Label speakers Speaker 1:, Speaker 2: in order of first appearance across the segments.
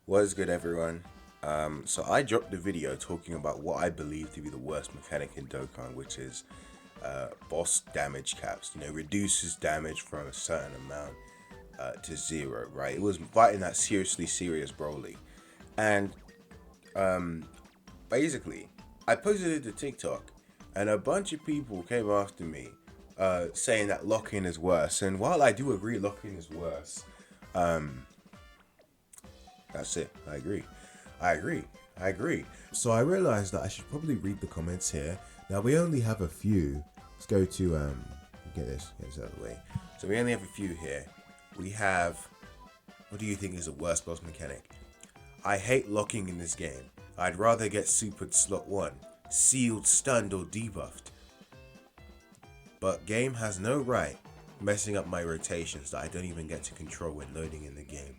Speaker 1: What is good, everyone? So I dropped the video talking about what I believe to be the worst mechanic in Dokkan, which is boss damage caps. Reduces damage from a certain amount to zero, right? It was fighting that serious Broly. And basically, I posted it to TikTok, and a bunch of people came after me saying that lock-in is worse. And while I do agree lock-in is worse, that's it. I agree. I agree. I agree. So I realized that I should probably read the comments here. Now we only have a few. Let's go to get this out of the way. So we only have a few here. We have, what do you think is the worst boss mechanic? I hate locking in this game. I'd rather get supered slot 1, sealed, stunned, or debuffed. But game has no right messing up my rotations that I don't even get to control when loading in the game.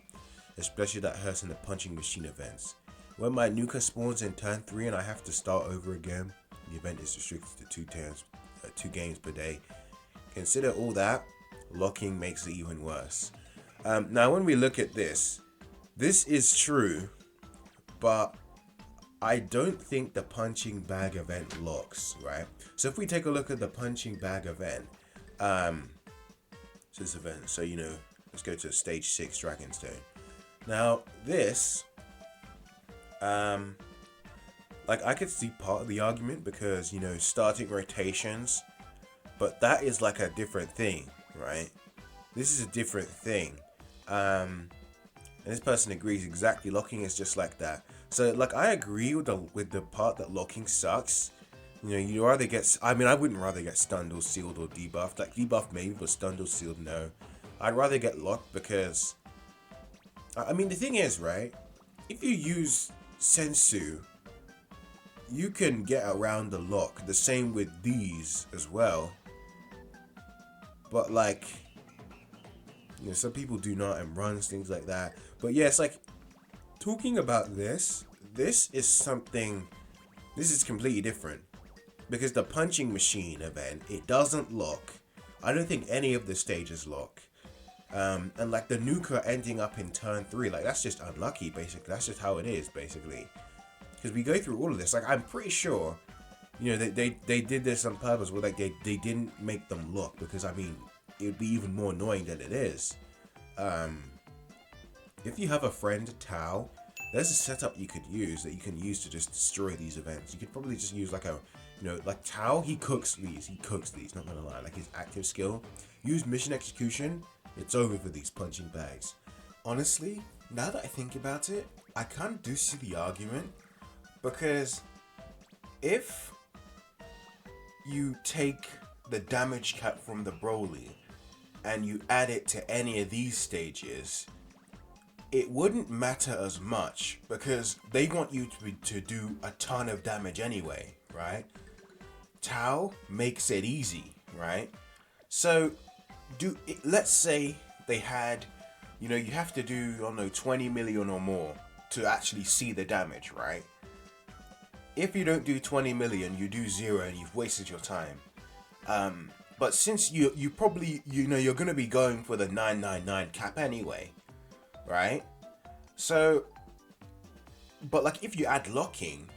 Speaker 1: Especially that hurts in the punching machine events. When my Nuka spawns in turn 3 and I have to start over again, the event is restricted to 2 games per day. Consider all that, locking makes it even worse. Now when we look at this is true, but I don't think the punching bag event locks, right? So if we take a look at the punching bag event, let's go to stage 6 Dragonstone. Now this, I could see part of the argument because, starting rotations, but that is like a different thing, right? This is a different thing. And this person agrees exactly, locking is just like that. So I agree with the part that locking sucks. You rather get, I wouldn't rather get stunned or sealed or debuffed. Debuffed maybe, but stunned or sealed, no. I'd rather get locked because, the thing is, right, if you use Sensu, you can get around the lock. The same with these as well. But some people do not and runs, things like that. But yeah, it's talking about this is completely different. Because the punching machine event, it doesn't lock. I don't think any of the stages lock. And the Nuka ending up in turn 3, that's just unlucky, basically. That's just how it is, basically. Because we go through all of this, I'm pretty sure, they did this on purpose, where they didn't make them look, because it would be even more annoying than it is. If you have a friend, Tao, there's a setup you could use that you can use to just destroy these events. You could probably just use Tao, he cooks these, not gonna lie, his active skill. Use mission execution, it's over for these punching bags. Honestly, now that I think about it, I kind of see the argument, because if you take the damage cap from the Broly and you add it to any of these stages, it wouldn't matter as much because they want you to do a ton of damage anyway, right? Tao makes it easy, right? So let's say they had, you have to do, 20 million or more to actually see the damage, right? If you don't do 20 million, you do 0 and you've wasted your time. But since you probably, you're going to be going for the 999 cap anyway, right? So, but if you add locking,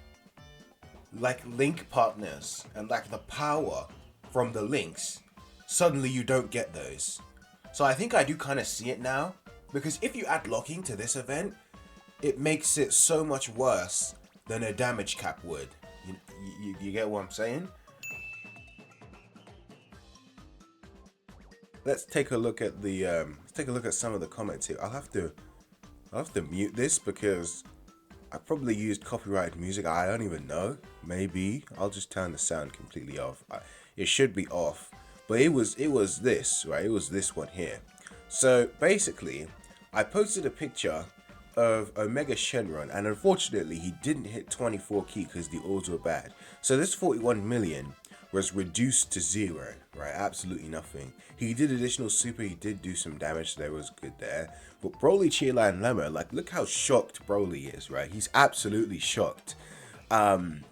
Speaker 1: link partners and the power from the links, suddenly you don't get those. So I think I do kind of see it now, because if you add locking to this event, it makes it so much worse than a damage cap would. You get what I'm saying? Let's take a look at some of the comments here. I'll have to mute this because I probably used copyrighted music. I don't even know. Maybe I'll just turn the sound completely off. It should be off, but it was this, right? It was this one here. So basically, I posted a picture of Omega Shenron, and unfortunately he didn't hit 24 key because the odds were bad. So this 41 million was reduced to 0, right? Absolutely nothing. He did additional super, he did do some damage, so that was good there. But Broly, Chila, and Lemma, look how shocked Broly is, right? He's absolutely shocked. However,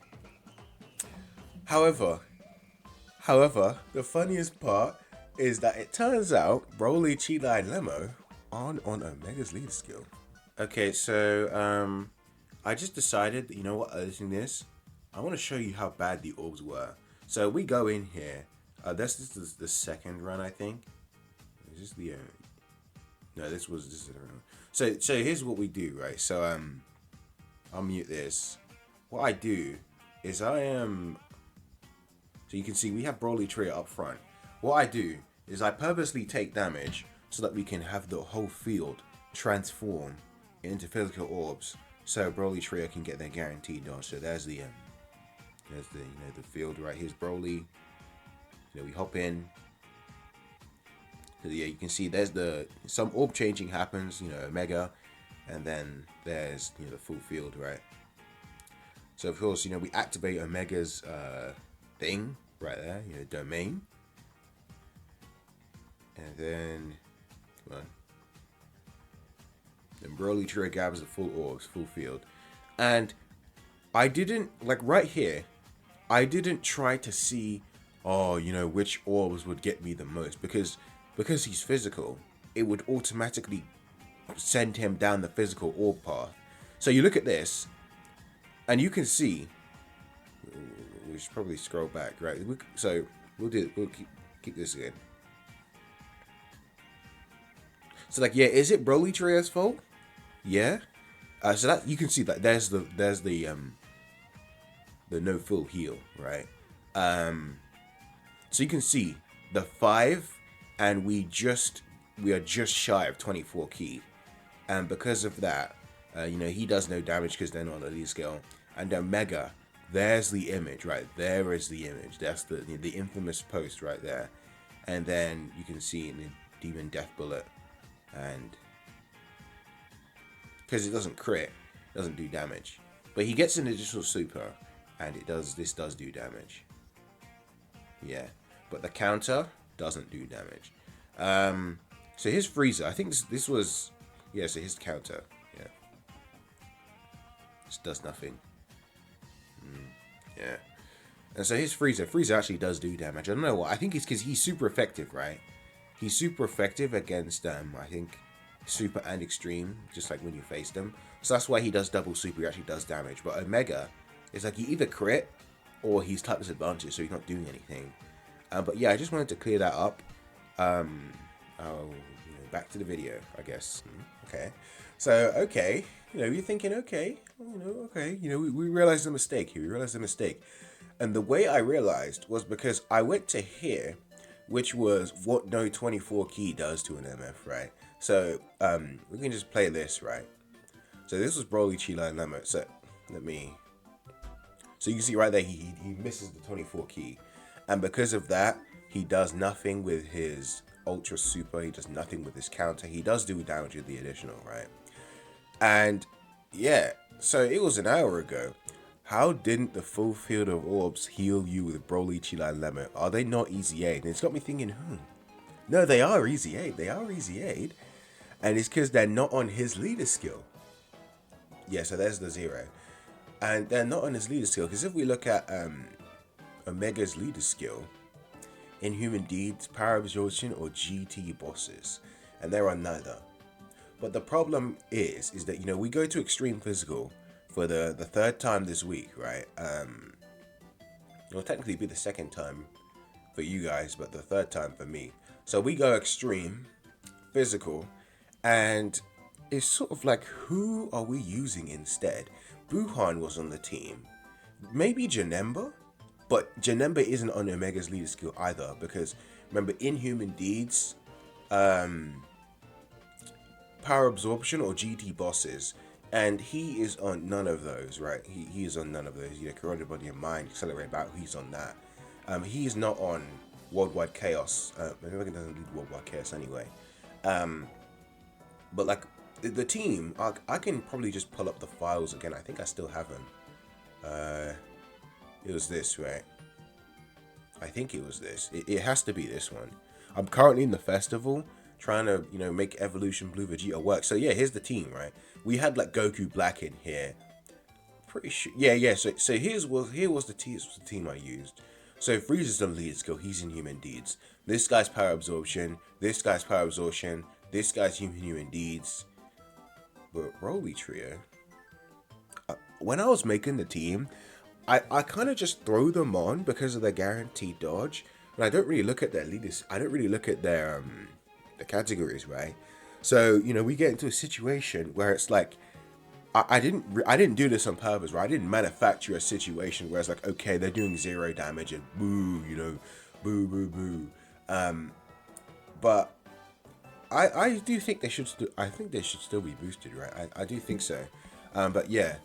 Speaker 1: the funniest part is that it turns out Broly, Chila, and Lemma aren't on Omega's lead skill. Okay, so I just decided that, you know what, editing this, I want to show you how bad the orbs were. So we go in here. This is the second run, I think. Is this the no? This is the run. So here's what we do, right? So I'll mute this. What I do is so you can see we have Broly Tree up front. What I do is I purposely take damage so that we can have the whole field transform into physical orbs, so Broly Trio can get their guaranteed dodge. So there's the the field right here's Broly. We hop in. So yeah, you can see there's some orb changing happens. Omega, and then there's the full field, right? So of course we activate Omega's thing right there, domain, and then come on. Then Broly Trio grabs the full orbs, full field. And I didn't, like right here, I didn't try to see, which orbs would get me the most. Because he's physical, it would automatically send him down the physical orb path. So you look at this, and you can see, we should probably scroll back, right? So we'll keep this again. So like, yeah, is it Broly Trio's fault? Yeah. So that you can see that there's the no full heal, right? So you can see the 5, and we are just shy of 24 key, and because of that, he does no damage because they're not on the lead scale. And Omega, there's the image, right? There is the image. That's the infamous post right there, and then you can see in the Demon Death Bullet, and because it doesn't crit, it doesn't do damage, but he gets an additional super, and this does do damage. Yeah, but the counter doesn't do damage. So his Frieza, I think this was, yeah. So his counter, yeah, this does nothing. Yeah, and so his Frieza actually does do damage. I don't know what. I think it's because he's super effective, right? He's super effective against I think super and extreme, just like when you face them. So that's why he does double super. He actually does damage. But Omega is like he either crit or he's type disadvantage, so he's not doing anything. But yeah, I just wanted to clear that up. Back to the video, I guess. Okay. So okay, you're thinking, okay, okay, we realized the mistake here. We realized the mistake, and the way I realized was because I went to here, which was what no 24 key does to an MF, right? So we can just play this, right? So this was Broly Chi Lemma. So so you can see right there he misses the 24 key, and because of that he does nothing with his Ultra Super. He does nothing with his counter. He does do damage with the additional, right? And yeah, so it was an hour ago. How didn't the full field of orbs heal you with Broly Chi Lemma? Are they not easy aid? And it's got me thinking, no, they are easy aid. They are easy aid. And it's because they're not on his leader skill. Yeah, so there's the 0. And they're not on his leader skill. Because if we look at Omega's leader skill, Inhuman Deeds, Power Absorption, or GT bosses. And there are neither. But the problem is that, we go to Extreme Physical for the third time this week, right? It'll technically be the second time for you guys, but the third time for me. So we go Extreme Physical, and it's sort of like, who are we using instead? Buhan was on the team. Maybe Janemba? But Janemba isn't on Omega's leader skill either, because remember, Inhuman Deeds, Power Absorption, or GT bosses, and he is on none of those, right? He is on none of those. Corroded Body and Mind, Accelerate Battle, he's on that. He is not on Worldwide Chaos. Omega doesn't lead Worldwide Chaos anyway. But like the team, I can probably just pull up the files again. I think I still have them. It was this, right? I think it was this. It has to be this one. I'm currently in the festival trying to, make Evolution Blue Vegeta work. So yeah, here's the team, right? We had like Goku Black in here. Pretty sure. Yeah. So here was the team I used. So Frieza's on lead skill. He's in Human Deeds. This guy's Power Absorption. This guy's Power Absorption. This guy's Human Deeds. But Broly Trio, when I was making the team, I kind of just throw them on because of their guaranteed dodge. And I don't really look at their leaders. I don't really look at their the categories, right? So we get into a situation where it's like I didn't do this on purpose, right? I didn't manufacture a situation where it's like, okay, they're doing 0 damage and boo, boo boo boo. But I do think they should I think they should still be boosted, right? I do think so. But yeah,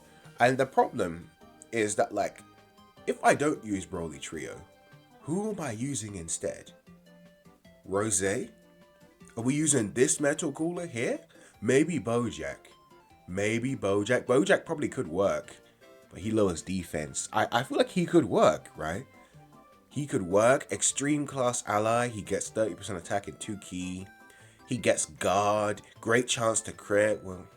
Speaker 1: and the problem is that, like, if I don't use Broly Trio, who am I using instead? Rose? Are we using this metal cooler here? Maybe Bojack. Maybe Bojack. Bojack probably could work, but he lowers defense. I feel like he could work, right? He could work. Extreme class ally. He gets 30% attack and 2 key. He gets guard. Great chance to crit. Well,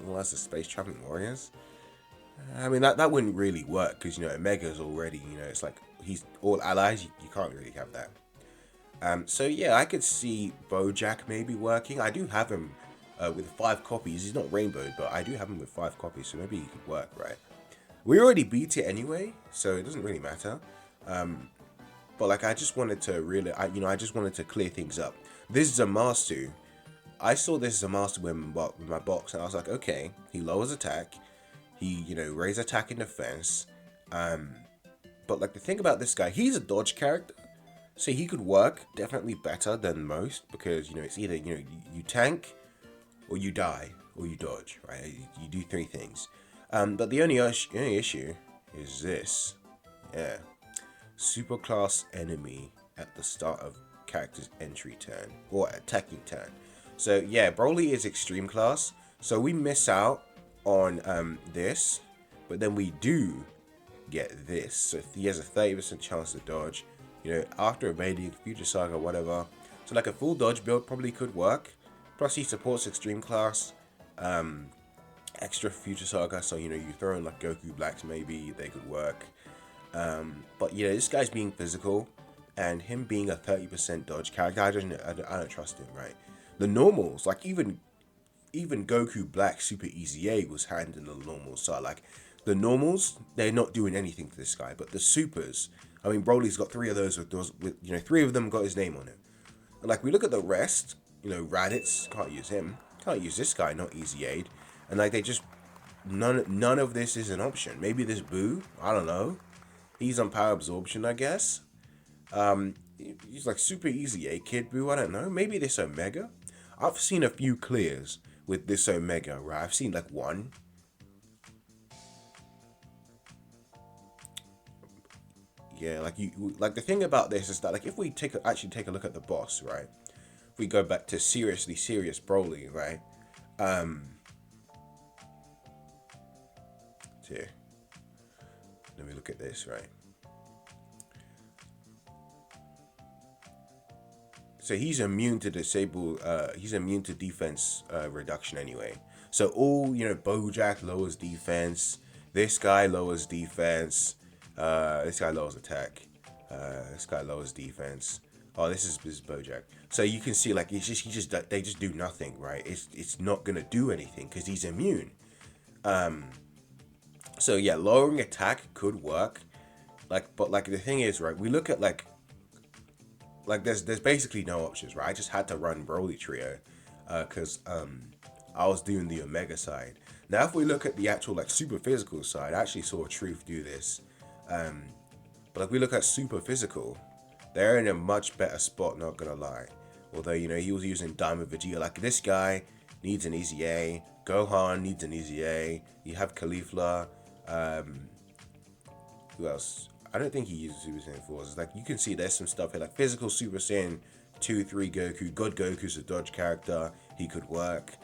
Speaker 1: unless the space traveling warriors. I mean, that wouldn't really work because, Omega's already, it's like he's all allies. You can't really have that. So yeah, I could see Bojack maybe working. I do have him with 5 copies. He's not rainbowed, but I do have him with 5 copies, so maybe he could work, right? We already beat it anyway, so it doesn't really matter. But like, I just wanted to really, I just wanted to clear things up. This Zamasu, I saw this Zamasu with my box, and I was like, okay, he lowers attack. He, raise attack and defense. But like, the thing about this guy, he's a dodge character. So he could work definitely better than most because, it's either, you tank or you die or you dodge, right? You do 3 things. But the only issue is this. Yeah. Superclass enemy at the start of character's entry turn or attacking turn. So yeah, Broly is extreme class. So we miss out on this, but then we do get this. So he has a 30% chance to dodge, after evading Future Saga, whatever. So like a full dodge build probably could work. Plus he supports extreme class, extra Future Saga. So you throw in like Goku Blacks, maybe they could work. But this guy's being physical, and him being a 30% dodge character, I don't trust him, right? The normals, like even Goku Black Super Easy A was handling the normals. So like the normals, they're not doing anything to this guy, but the supers, I mean, Broly's got 3 of those with 3 of them got his name on it. And like we look at the rest, Raditz, can't use him, can't use this guy, not Easy Aid, and like they just none of this is an option. Maybe this Boo, I don't know. He's on power absorption, I guess. He's like Super Easy A Kid Boo, I don't know. Maybe this Omega. I've seen a few clears with this Omega, right? I've seen like 1. Yeah, like the thing about this is that, like, if we actually take a look at the boss, right? If we go back to seriously serious Broly, right? Here, let me look at this, right? So he's immune to disable. He's immune to defense reduction anyway. So all Bojack lowers defense. This guy lowers defense. This guy lowers attack. This guy lowers defense. Oh, this is Bojack. So you can see, like, they just do nothing, right? It's not gonna do anything because he's immune. So yeah, lowering attack could work. But the thing is, right? We look at like there's basically no options, right? I just had to run Broly Trio, because I was doing the Omega side. Now, if we look at the actual like super physical side, I actually saw Truth do this. But if we look at super physical, they're in a much better spot, not gonna lie. Although, he was using Diamond Vegeta. Like, this guy needs an easy A. Gohan needs an easy A. You have Caulifla. Who else? I don't think he uses Super Saiyan 4s. Like, you can see there's some stuff here. Like, physical Super Saiyan 2, 3 Goku. God Goku's a dodge character. He could work.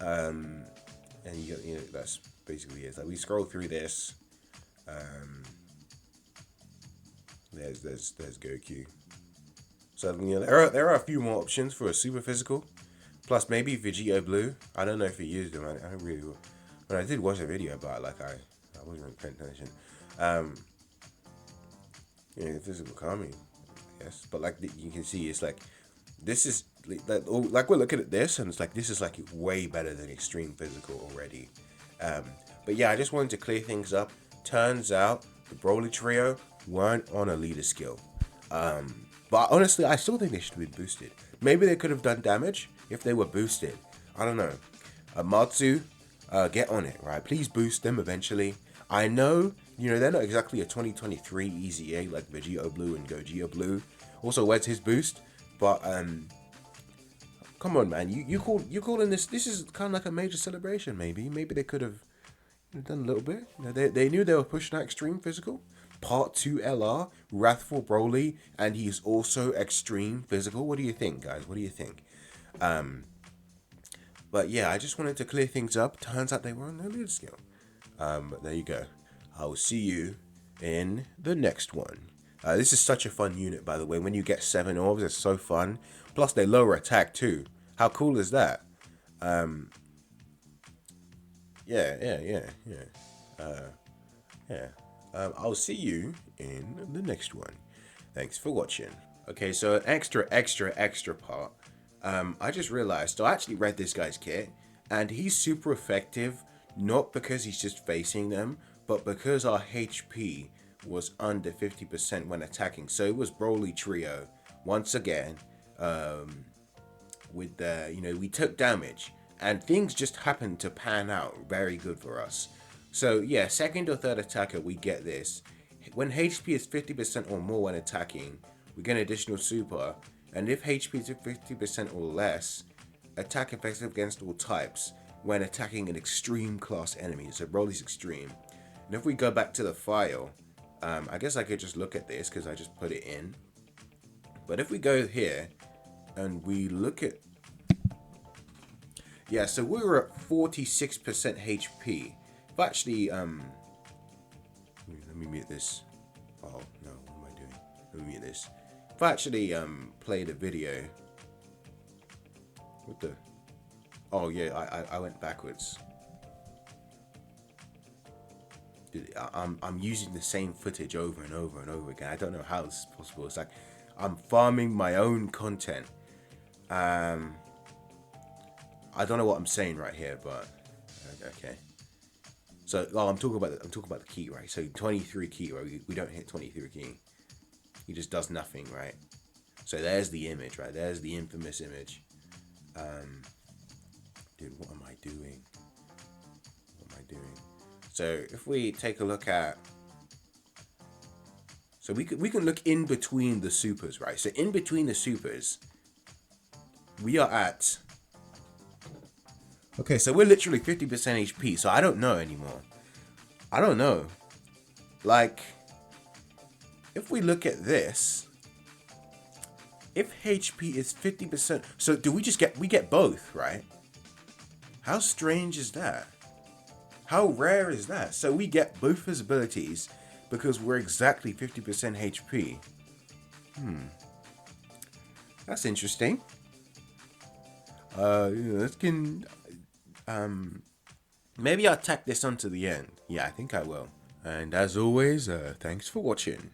Speaker 1: And that's basically it. Like, we scroll through this. There's Goku. So there are a few more options for a super physical. Plus maybe Vegeta Blue. I don't know if he used them. I don't really. But I did watch a video about it. Like I wasn't really paying attention. The physical Kami. Yes, but like you can see, it's like this is like we're looking at this, and it's like this is like way better than extreme physical already. Um, but yeah, I just wanted to clear things up. Turns out the Broly trio weren't on a leader skill. But honestly, I still think they should have been boosted. Maybe they could have done damage if they were boosted. I don't know. Matsu, get on it, right? Please boost them eventually. I know, they're not exactly a 2023 EZA like Vegito Blue and Gogeta Blue. Also, where's his boost? But come on, man. You calling this? This is kind of like a major celebration. Maybe they could have done a little bit. They knew they were pushing out extreme physical. Part 2 LR, Wrathful Broly, and he's also extreme physical. What do you think, guys? What do you think? But yeah, I just wanted to clear things up. Turns out they were on their lead skill. But there you go. I will see you in the next one. This is such a fun unit, by the way. When you get 7 orbs, it's so fun. Plus, they lower attack too. How cool is that? Yeah. I'll see you in the next one. Thanks for watching. Okay, so an extra part. I just realized, so I actually read this guy's kit, and he's super effective, not because he's just facing them, but because our HP was under 50% when attacking. So it was Broly Trio, once again, with the, we took damage, and things just happened to pan out very good for us. So yeah, second or third attacker, we get this. When HP is 50% or more when attacking, we get an additional super, and if HP is 50% or less, attack effective against all types when attacking an extreme class enemy. So Broly's extreme. And if we go back to the file, I guess I could just look at this because I just put it in. But if we go here and we look at, yeah, so we were at 46% HP. If actually, let me mute this. Oh no, what am I doing? Let me mute this. If I actually play the video, what the? Oh yeah, I went backwards. Dude, I'm using the same footage over and over and over again. I don't know how this is possible. It's like I'm farming my own content. I don't know what I'm saying right here, but okay. So, I'm talking about the key, right? So 23 key, right? We don't hit 23 key. He just does nothing, right? So there's the image, right? There's the infamous image. Dude, what am I doing? What am I doing? So if we take a look at, so we can look in between the supers, right? So in between the supers, we are at. Okay, so we're literally 50% HP. So I don't know anymore. I don't know. Like, if we look at this, if HP is 50%, so do we get both, right? How strange is that? How rare is that? So we get both his abilities because we're exactly 50% HP. That's interesting. Let's can maybe I'll tack this onto the end. Yeah, I think I will. And as always, thanks for watching.